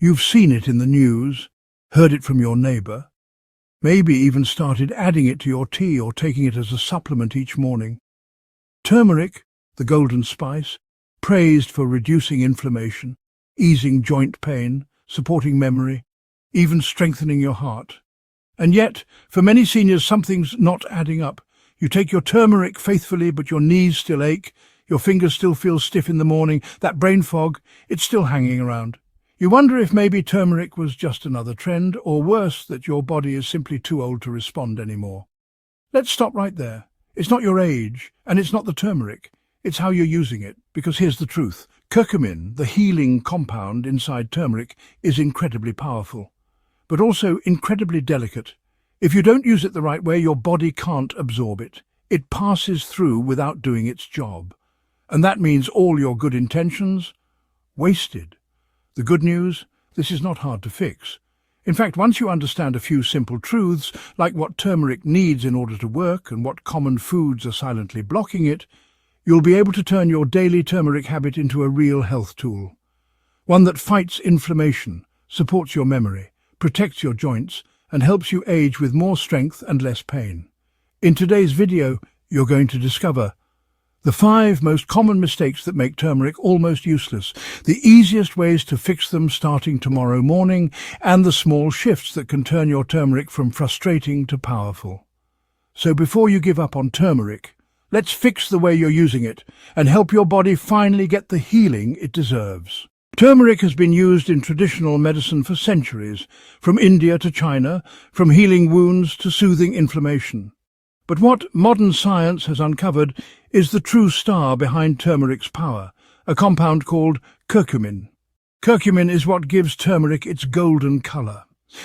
You've seen it in the news, heard it from your neighbour, maybe even started adding it to your tea or taking it as a supplement each morning. Turmeric, the golden spice, praised for reducing inflammation, easing joint pain, supporting memory, even strengthening your heart. And yet, for many seniors, something's not adding up. You take your turmeric faithfully, but your knees still ache, your fingers still feel stiff in the morning, that brain fog, it's still hanging around. You wonder if maybe turmeric was just another trend, or worse, that your body is simply too old to respond anymore. Let's stop right there. It's not your age, and it's not the turmeric. It's how you're using it, because here's the truth. Curcumin, the healing compound inside turmeric, is incredibly powerful, but also incredibly delicate. If you don't use it the right way, your body can't absorb it. It passes through without doing its job. And that means all your good intentions, wasted. The good news, this is not hard to fix. In fact, once you understand a few simple truths, like what turmeric needs in order to work and what common foods are silently blocking it, you'll be able to turn your daily turmeric habit into a real health tool. One that fights inflammation, supports your memory, protects your joints, and helps you age with more strength and less pain. In today's video, you're going to discover the 5 most common mistakes that make turmeric almost useless, the easiest ways to fix them starting tomorrow morning, and the small shifts that can turn your turmeric from frustrating to powerful. So before you give up on turmeric, let's fix the way you're using it and help your body finally get the healing it deserves. Turmeric has been used in traditional medicine for centuries, from India to China, from healing wounds to soothing inflammation. But what modern science has uncovered is the true star behind turmeric's power, a compound called curcumin. Curcumin is what gives turmeric its golden colour,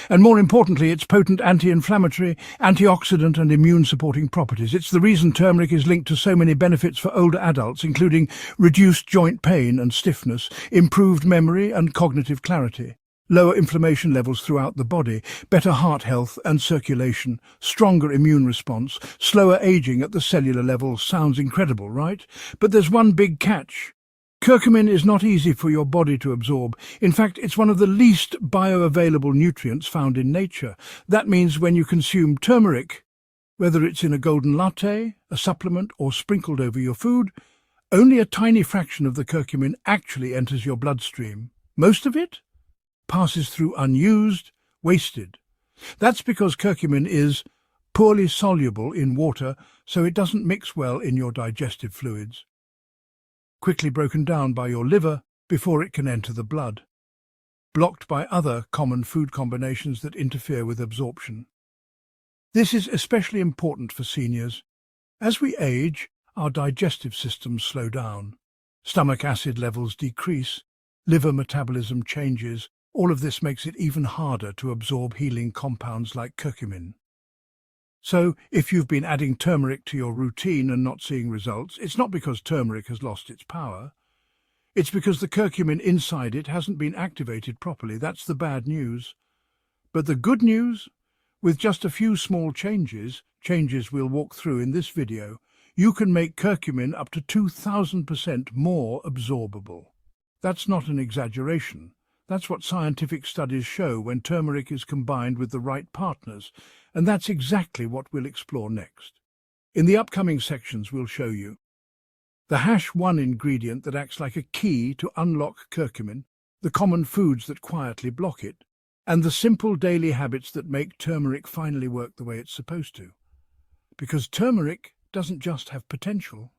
and more importantly, its potent anti-inflammatory, antioxidant and immune-supporting properties. It's the reason turmeric is linked to so many benefits for older adults, including reduced joint pain and stiffness, improved memory and cognitive clarity, lower inflammation levels throughout the body, better heart health and circulation, stronger immune response, slower aging at the cellular level. Sounds incredible, right? But there's one big catch. Curcumin is not easy for your body to absorb. In fact, it's one of the least bioavailable nutrients found in nature. That means when you consume turmeric, whether it's in a golden latte, a supplement, or sprinkled over your food, only a tiny fraction of the curcumin actually enters your bloodstream. Most of it passes through unused, wasted. That's because curcumin is poorly soluble in water, so it doesn't mix well in your digestive fluids, quickly broken down by your liver before it can enter the blood, blocked by other common food combinations that interfere with absorption. This is especially important for seniors. As we age, our digestive systems slow down. Stomach acid levels decrease, liver metabolism changes. All of this makes it even harder to absorb healing compounds like curcumin. So, if you've been adding turmeric to your routine and not seeing results, it's not because turmeric has lost its power. It's because the curcumin inside it hasn't been activated properly. That's the bad news. But the good news? With just a few small changes we'll walk through in this video, you can make curcumin up to 2,000% more absorbable. That's not an exaggeration. That's what scientific studies show when turmeric is combined with the right partners, and that's exactly what we'll explore next. In the upcoming sections we'll show you the #1 ingredient that acts like a key to unlock curcumin, the common foods that quietly block it, and the simple daily habits that make turmeric finally work the way it's supposed to. Because turmeric doesn't just have potential,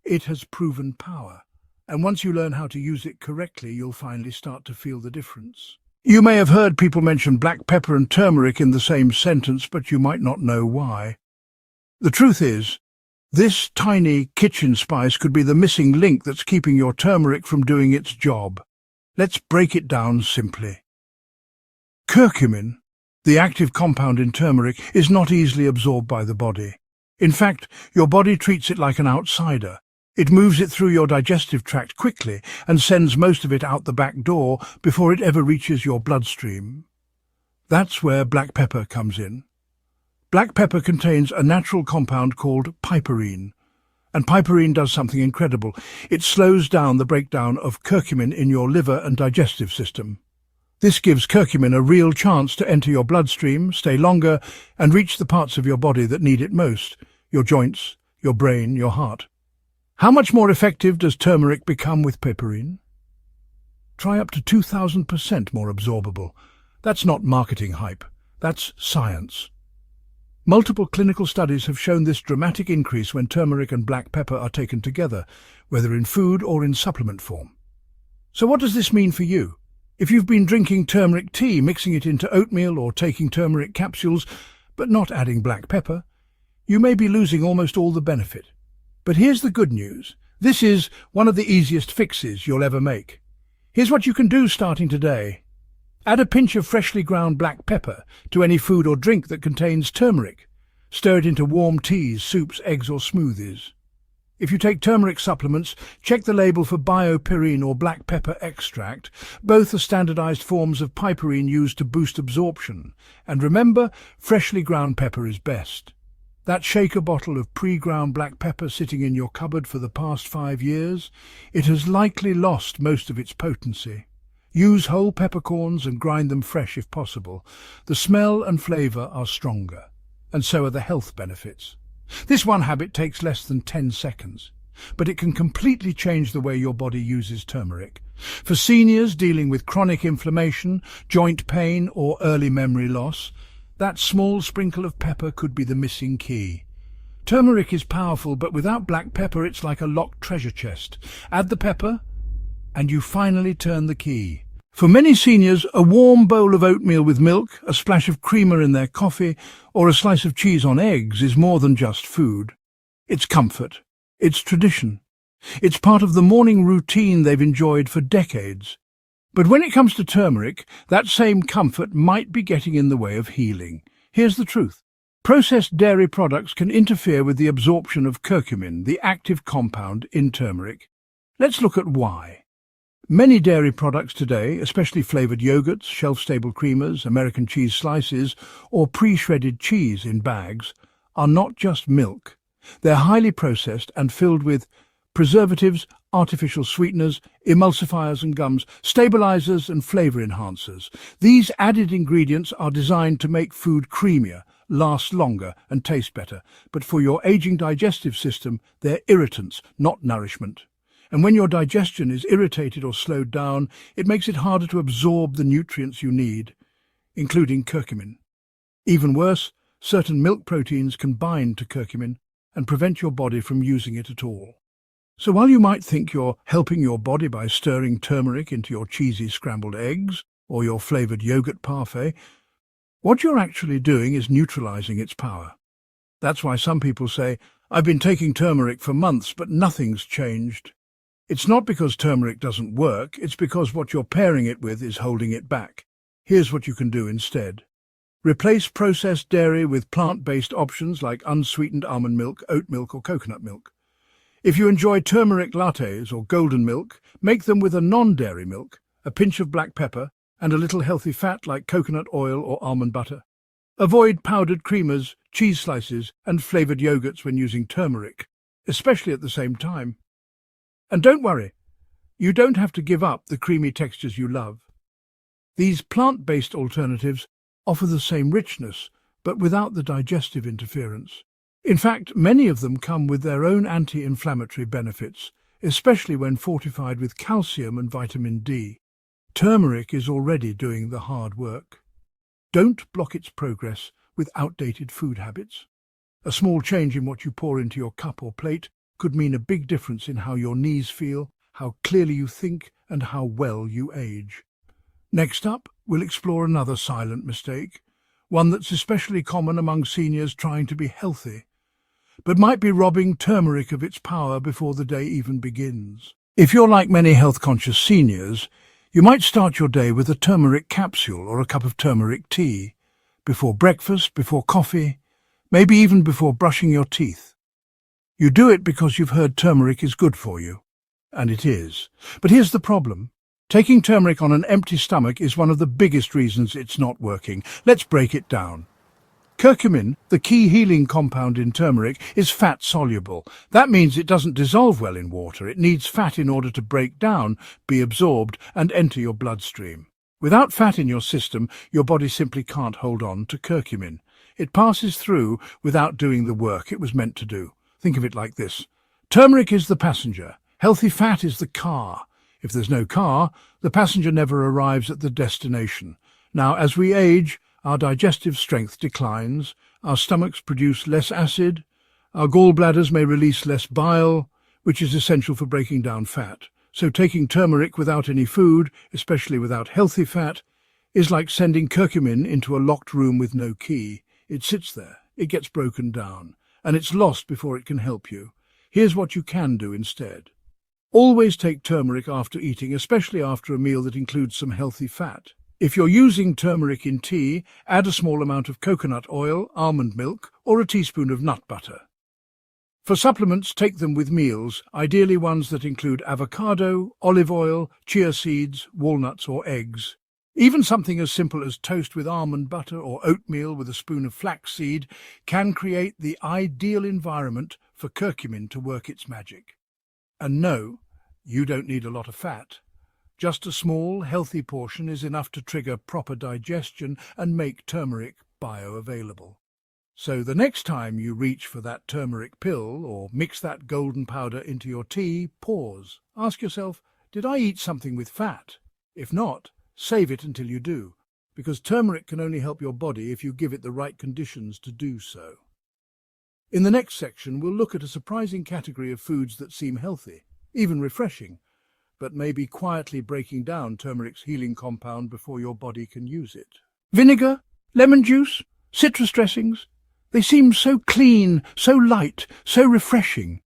it has proven power. And once you learn how to use it correctly, you'll finally start to feel the difference. You may have heard people mention black pepper and turmeric in the same sentence, but you might not know why. The truth is, this tiny kitchen spice could be the missing link that's keeping your turmeric from doing its job. Let's break it down simply. Curcumin, the active compound in turmeric, is not easily absorbed by the body. In fact, your body treats it like an outsider. It moves it through your digestive tract quickly and sends most of it out the back door before it ever reaches your bloodstream. That's where black pepper comes in. Black pepper contains a natural compound called piperine, and piperine does something incredible. It slows down the breakdown of curcumin in your liver and digestive system. This gives curcumin a real chance to enter your bloodstream, stay longer, and reach the parts of your body that need it most: your joints, your brain, your heart. How much more effective does turmeric become with piperine? Try up to 2,000% more absorbable. That's not marketing hype. That's science. Multiple clinical studies have shown this dramatic increase when turmeric and black pepper are taken together, whether in food or in supplement form. So what does this mean for you? If you've been drinking turmeric tea, mixing it into oatmeal, or taking turmeric capsules, but not adding black pepper, you may be losing almost all the benefit. But here's the good news. This is one of the easiest fixes you'll ever make. Here's what you can do starting today. Add a pinch of freshly ground black pepper to any food or drink that contains turmeric. Stir it into warm teas, soups, eggs or smoothies. If you take turmeric supplements, check the label for biopyrine or black pepper extract. Both are standardized forms of piperine used to boost absorption. And remember, freshly ground pepper is best. That shaker bottle of pre-ground black pepper sitting in your cupboard for the past 5 years, it has likely lost most of its potency. Use whole peppercorns and grind them fresh if possible. The smell and flavour are stronger, and so are the health benefits. This one habit takes less than 10 seconds, but it can completely change the way your body uses turmeric. For seniors dealing with chronic inflammation, joint pain or early memory loss, that small sprinkle of pepper could be the missing key. Turmeric is powerful, but without black pepper it's like a locked treasure chest. Add the pepper, and you finally turn the key. For many seniors, a warm bowl of oatmeal with milk, a splash of creamer in their coffee, or a slice of cheese on eggs is more than just food. It's comfort. It's tradition. It's part of the morning routine they've enjoyed for decades. But when it comes to turmeric, that same comfort might be getting in the way of healing. Here's the truth. Processed dairy products can interfere with the absorption of curcumin, the active compound in turmeric. Let's look at why. Many dairy products today, especially flavoured yogurts, shelf-stable creamers, American cheese slices, or pre-shredded cheese in bags, are not just milk. They're highly processed and filled with preservatives, artificial sweeteners, emulsifiers and gums, stabilizers and flavour enhancers. These added ingredients are designed to make food creamier, last longer and taste better. But for your aging digestive system, they're irritants, not nourishment. And when your digestion is irritated or slowed down, it makes it harder to absorb the nutrients you need, including curcumin. Even worse, certain milk proteins can bind to curcumin and prevent your body from using it at all. So while you might think you're helping your body by stirring turmeric into your cheesy scrambled eggs or your flavoured yogurt parfait, what you're actually doing is neutralizing its power. That's why some people say, "I've been taking turmeric for months, but nothing's changed." It's not because turmeric doesn't work, it's because what you're pairing it with is holding it back. Here's what you can do instead. Replace processed dairy with plant-based options like unsweetened almond milk, oat milk or coconut milk. If you enjoy turmeric lattes or golden milk, make them with a non-dairy milk, a pinch of black pepper, and a little healthy fat like coconut oil or almond butter. Avoid powdered creamers, cheese slices, and flavoured yogurts when using turmeric, especially at the same time. And don't worry, you don't have to give up the creamy textures you love. These plant-based alternatives offer the same richness, but without the digestive interference. In fact, many of them come with their own anti-inflammatory benefits, especially when fortified with calcium and vitamin D. Turmeric is already doing the hard work. Don't block its progress with outdated food habits. A small change in what you pour into your cup or plate could mean a big difference in how your knees feel, how clearly you think, and how well you age. Next up, we'll explore another silent mistake, one that's especially common among seniors trying to be healthy, but might be robbing turmeric of its power before the day even begins. If you're like many health-conscious seniors, you might start your day with a turmeric capsule or a cup of turmeric tea, before breakfast, before coffee, maybe even before brushing your teeth. You do it because you've heard turmeric is good for you, and it is. But here's the problem. Taking turmeric on an empty stomach is one of the biggest reasons it's not working. Let's break it down. Curcumin, the key healing compound in turmeric, is fat-soluble. That means it doesn't dissolve well in water. It needs fat in order to break down, be absorbed, and enter your bloodstream. Without fat in your system, your body simply can't hold on to curcumin. It passes through without doing the work it was meant to do. Think of it like this. Turmeric is the passenger. Healthy fat is the car. If there's no car, the passenger never arrives at the destination. Now, as we age, our digestive strength declines, our stomachs produce less acid, our gallbladders may release less bile, which is essential for breaking down fat. So taking turmeric without any food, especially without healthy fat, is like sending curcumin into a locked room with no key. It sits there, it gets broken down, and it's lost before it can help you. Here's what you can do instead. Always take turmeric after eating, especially after a meal that includes some healthy fat. If you're using turmeric in tea, add a small amount of coconut oil, almond milk, or a teaspoon of nut butter. For supplements, take them with meals, ideally ones that include avocado, olive oil, chia seeds, walnuts or eggs. Even something as simple as toast with almond butter or oatmeal with a spoon of flaxseed can create the ideal environment for curcumin to work its magic. And no, you don't need a lot of fat. Just a small, healthy portion is enough to trigger proper digestion and make turmeric bioavailable. So the next time you reach for that turmeric pill or mix that golden powder into your tea, pause. Ask yourself, did I eat something with fat? If not, save it until you do, because turmeric can only help your body if you give it the right conditions to do so. In the next section, we'll look at a surprising category of foods that seem healthy, even refreshing, but may be quietly breaking down turmeric's healing compound before your body can use it. Vinegar, lemon juice, citrus dressings. They seem so clean, so light, so refreshing,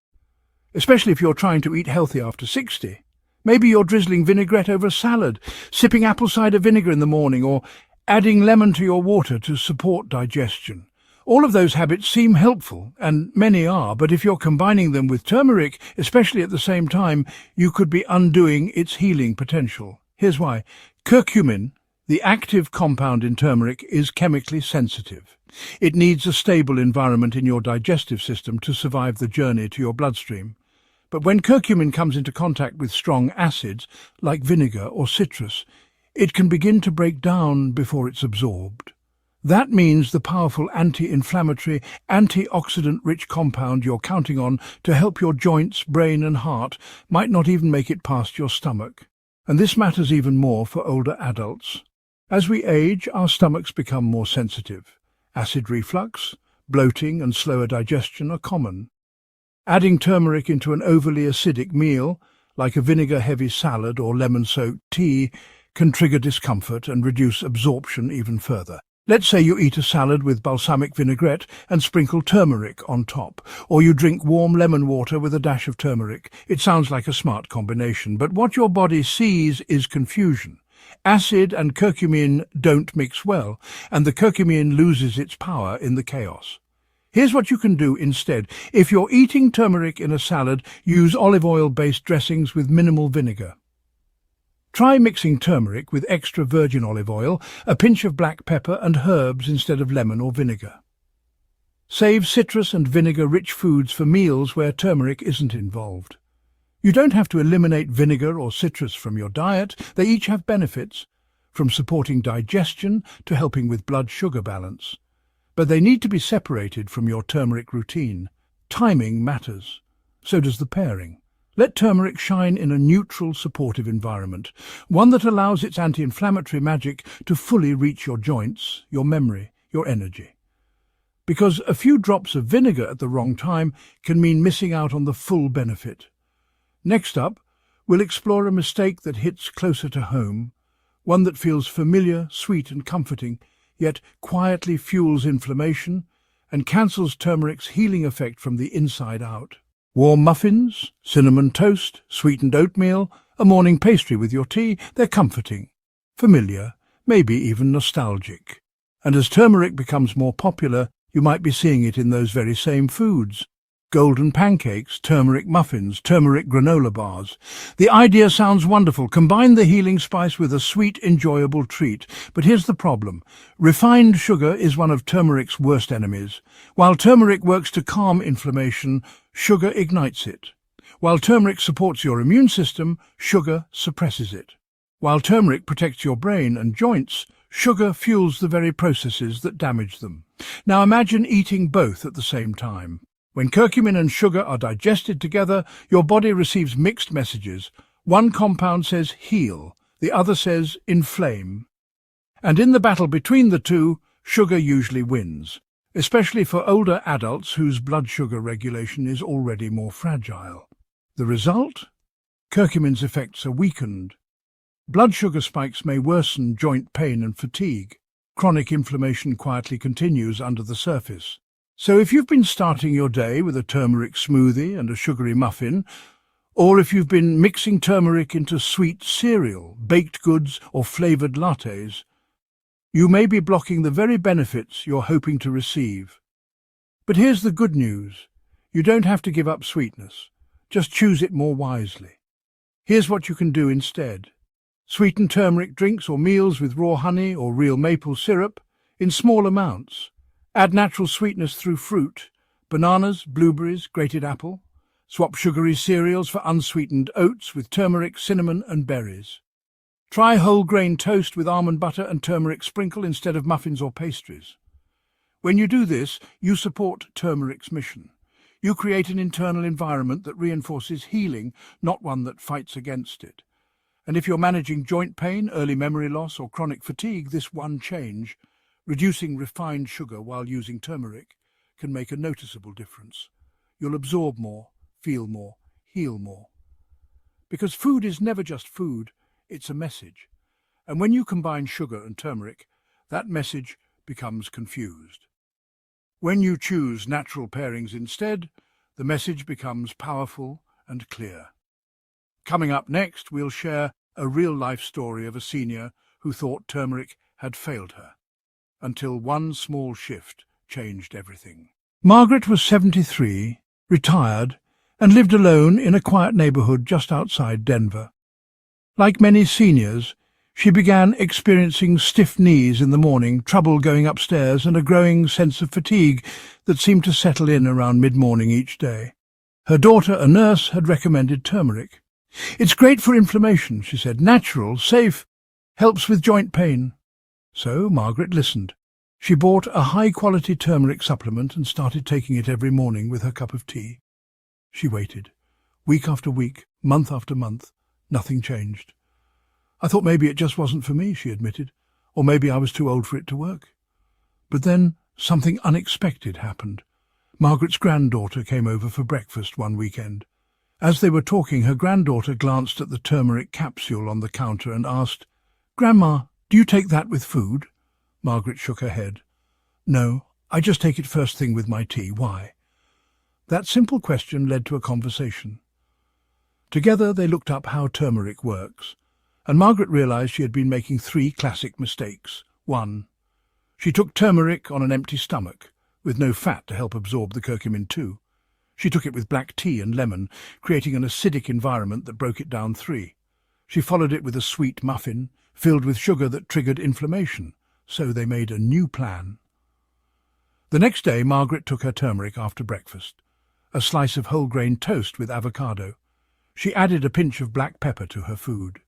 especially if you're trying to eat healthy after 60. Maybe you're drizzling vinaigrette over a salad, sipping apple cider vinegar in the morning, or adding lemon to your water to support digestion. All of those habits seem helpful, and many are, but if you're combining them with turmeric, especially at the same time, you could be undoing its healing potential. Here's why. Curcumin, the active compound in turmeric, is chemically sensitive. It needs a stable environment in your digestive system to survive the journey to your bloodstream. But when curcumin comes into contact with strong acids, like vinegar or citrus, it can begin to break down before it's absorbed. That means the powerful anti-inflammatory, antioxidant-rich compound you're counting on to help your joints, brain and heart might not even make it past your stomach. And this matters even more for older adults. As we age, our stomachs become more sensitive. Acid reflux, bloating and slower digestion are common. Adding turmeric into an overly acidic meal, like a vinegar-heavy salad or lemon-soaked tea, can trigger discomfort and reduce absorption even further. Let's say you eat a salad with balsamic vinaigrette and sprinkle turmeric on top, or you drink warm lemon water with a dash of turmeric. It sounds like a smart combination, but what your body sees is confusion. Acid and curcumin don't mix well, and the curcumin loses its power in the chaos. Here's what you can do instead. If you're eating turmeric in a salad, use olive oil-based dressings with minimal vinegar. Try mixing turmeric with extra virgin olive oil, a pinch of black pepper and herbs instead of lemon or vinegar. Save citrus and vinegar-rich foods for meals where turmeric isn't involved. You don't have to eliminate vinegar or citrus from your diet. They each have benefits, from supporting digestion to helping with blood sugar balance. But they need to be separated from your turmeric routine. Timing matters. So does the pairing. Let turmeric shine in a neutral, supportive environment, one that allows its anti-inflammatory magic to fully reach your joints, your memory, your energy. Because a few drops of vinegar at the wrong time can mean missing out on the full benefit. Next up, we'll explore a mistake that hits closer to home, one that feels familiar, sweet and comforting, yet quietly fuels inflammation and cancels turmeric's healing effect from the inside out. Warm muffins, cinnamon toast, sweetened oatmeal, a morning pastry with your tea, they're comforting, familiar, maybe even nostalgic. And as turmeric becomes more popular, you might be seeing it in those very same foods. Golden pancakes, turmeric muffins, turmeric granola bars. The idea sounds wonderful. Combine the healing spice with a sweet, enjoyable treat. But here's the problem. Refined sugar is one of turmeric's worst enemies. While turmeric works to calm inflammation, sugar ignites it. While turmeric supports your immune system, sugar suppresses it. While turmeric protects your brain and joints, sugar fuels the very processes that damage them. Now imagine eating both at the same time. When curcumin and sugar are digested together, your body receives mixed messages. One compound says heal, the other says inflame. And in the battle between the two, sugar usually wins, especially for older adults whose blood sugar regulation is already more fragile. The result? Curcumin's effects are weakened. Blood sugar spikes may worsen joint pain and fatigue. Chronic inflammation quietly continues under the surface. So if you've been starting your day with a turmeric smoothie and a sugary muffin, or if you've been mixing turmeric into sweet cereal, baked goods or flavoured lattes, you may be blocking the very benefits you're hoping to receive. But here's the good news. You don't have to give up sweetness. Just choose it more wisely. Here's what you can do instead. Sweeten turmeric drinks or meals with raw honey or real maple syrup in small amounts. Add natural sweetness through fruit, bananas, blueberries, grated apple. Swap sugary cereals for unsweetened oats with turmeric, cinnamon and berries. Try whole grain toast with almond butter and turmeric sprinkle instead of muffins or pastries. When you do this, you support turmeric's mission. You create an internal environment that reinforces healing, not one that fights against it. And if you're managing joint pain, early memory loss or chronic fatigue, this one change, reducing refined sugar while using turmeric, can make a noticeable difference. You'll absorb more, feel more, heal more. Because food is never just food, it's a message. And when you combine sugar and turmeric, that message becomes confused. When you choose natural pairings instead, the message becomes powerful and clear. Coming up next, we'll share a real-life story of a senior who thought turmeric had failed her, until one small shift changed everything. Margaret was 73, retired, and lived alone in a quiet neighborhood just outside Denver. Like many seniors, she began experiencing stiff knees in the morning, trouble going upstairs, and a growing sense of fatigue that seemed to settle in around mid-morning each day. Her daughter, a nurse, had recommended turmeric. "It's great for inflammation," she said. "Natural, safe, helps with joint pain." So Margaret listened. She bought a high-quality turmeric supplement and started taking it every morning with her cup of tea. She waited. Week after week, month after month, nothing changed. "I thought maybe it just wasn't for me," she admitted, "or maybe I was too old for it to work." But then something unexpected happened. Margaret's granddaughter came over for breakfast one weekend. As they were talking, her granddaughter glanced at the turmeric capsule on the counter and asked, "Grandma, do you take that with food?" Margaret shook her head. "No, I just take it first thing with my tea. Why?" That simple question led to a conversation. Together they looked up how turmeric works, and Margaret realized she had been making 3 classic mistakes. 1. She took turmeric on an empty stomach, with no fat to help absorb the curcumin. 2. She took it with black tea and lemon, creating an acidic environment that broke it down. 3. She followed it with a sweet muffin, filled with sugar that triggered inflammation, so they made a new plan. The next day Margaret took her turmeric after breakfast, a slice of whole grain toast with avocado. She added a pinch of black pepper to her food.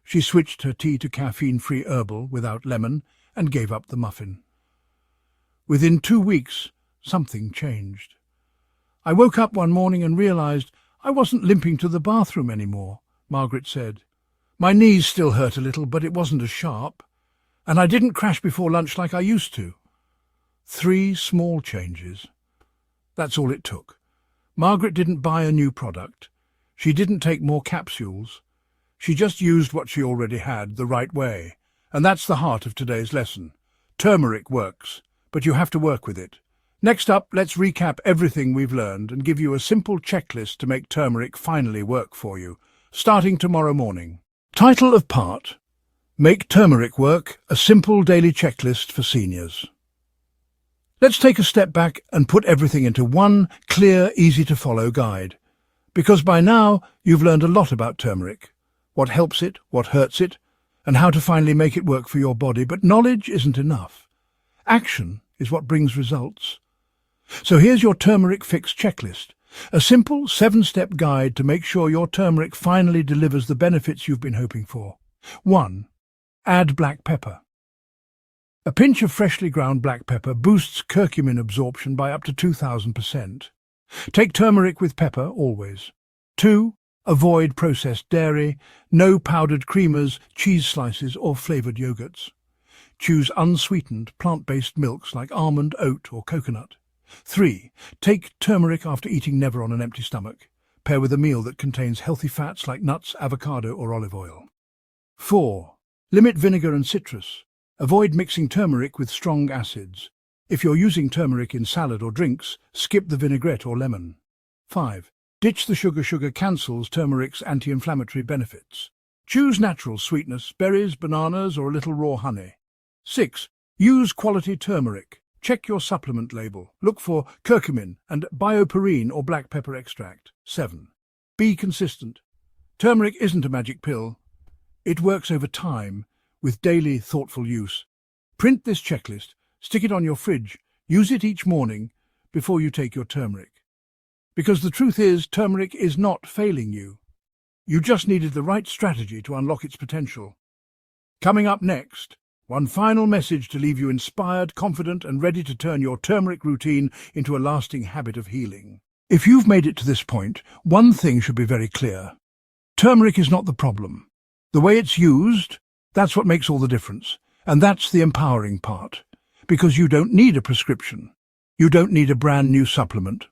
She switched her tea to caffeine-free herbal without lemon and gave up the muffin. Within 2 weeks, something changed. "I woke up one morning and realized I wasn't limping to the bathroom anymore," Margaret said. "My knees still hurt a little, but it wasn't as sharp. And I didn't crash before lunch like I used to." 3 small changes. That's all it took. Margaret didn't buy a new product. She didn't take more capsules. She just used what she already had the right way. And that's the heart of today's lesson. Turmeric works, but you have to work with it. Next up, let's recap everything we've learned and give you a simple checklist to make turmeric finally work for you, starting tomorrow morning. Title of part: Make Turmeric Work, a simple daily checklist for seniors. Let's take a step back and put everything into one clear, easy-to-follow guide. Because by now, you've learned a lot about turmeric, what helps it, what hurts it, and how to finally make it work for your body. But knowledge isn't enough. Action is what brings results. So here's your Turmeric Fix checklist, a simple 7-step guide to make sure your turmeric finally delivers the benefits you've been hoping for. 1. Add black pepper. A pinch of freshly ground black pepper boosts curcumin absorption by up to 2000%. Take turmeric with pepper always. 2. Avoid processed dairy, no powdered creamers, cheese slices or flavored yogurts. Choose unsweetened, plant-based milks like almond, oat or coconut. 3. Take turmeric after eating, never on an empty stomach. Pair with a meal that contains healthy fats like nuts, avocado or olive oil. 4. Limit vinegar and citrus. Avoid mixing turmeric with strong acids. If you're using turmeric in salad or drinks, skip the vinaigrette or lemon. 5. Ditch the sugar. Sugar cancels turmeric's anti-inflammatory benefits. Choose natural sweetness, berries, bananas or a little raw honey. 6. Use quality turmeric. Check your supplement label. Look for curcumin and bioperine or black pepper extract. 7. Be consistent. Turmeric isn't a magic pill. It works over time with daily thoughtful use. Print this checklist, stick it on your fridge, use it each morning before you take your turmeric. Because the truth is, turmeric is not failing you. You just needed the right strategy to unlock its potential. Coming up next, one final message to leave you inspired, confident and ready to turn your turmeric routine into a lasting habit of healing. If you've made it to this point, one thing should be very clear. Turmeric is not the problem. The way it's used, that's what makes all the difference. And that's the empowering part. Because you don't need a prescription. You don't need a brand new supplement.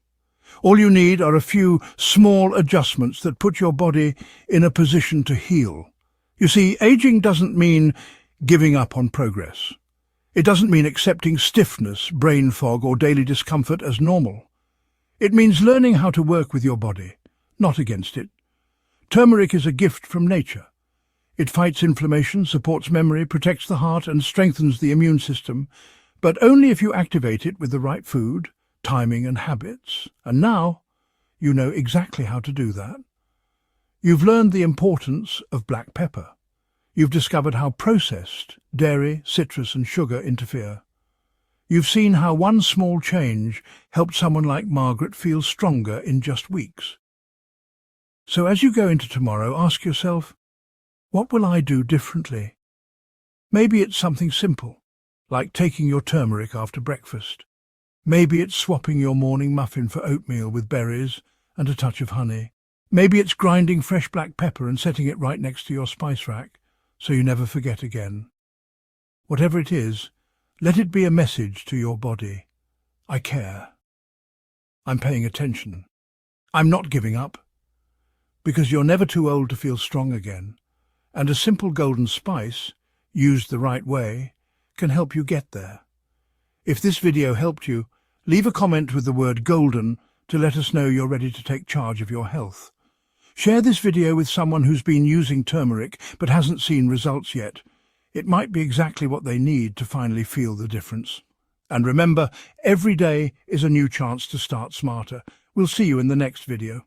All you need are a few small adjustments that put your body in a position to heal. You see, aging doesn't mean giving up on progress. It doesn't mean accepting stiffness, brain fog, or daily discomfort as normal. It means learning how to work with your body, not against it. Turmeric is a gift from nature. It fights inflammation, supports memory, protects the heart, and strengthens the immune system, but only if you activate it with the right food, timing, and habits. And now, you know exactly how to do that. You've learned the importance of black pepper. You've discovered how processed dairy, citrus, and sugar interfere. You've seen how one small change helped someone like Margaret feel stronger in just weeks. So as you go into tomorrow, ask yourself, what will I do differently? Maybe it's something simple, like taking your turmeric after breakfast. Maybe it's swapping your morning muffin for oatmeal with berries and a touch of honey. Maybe it's grinding fresh black pepper and setting it right next to your spice rack, so you never forget again. Whatever it is, let it be a message to your body. I care. I'm paying attention. I'm not giving up. Because you're never too old to feel strong again. And a simple golden spice, used the right way, can help you get there. If this video helped you, leave a comment with the word golden to let us know you're ready to take charge of your health. Share this video with someone who's been using turmeric but hasn't seen results yet. It might be exactly what they need to finally feel the difference. And remember, every day is a new chance to start smarter. We'll see you in the next video.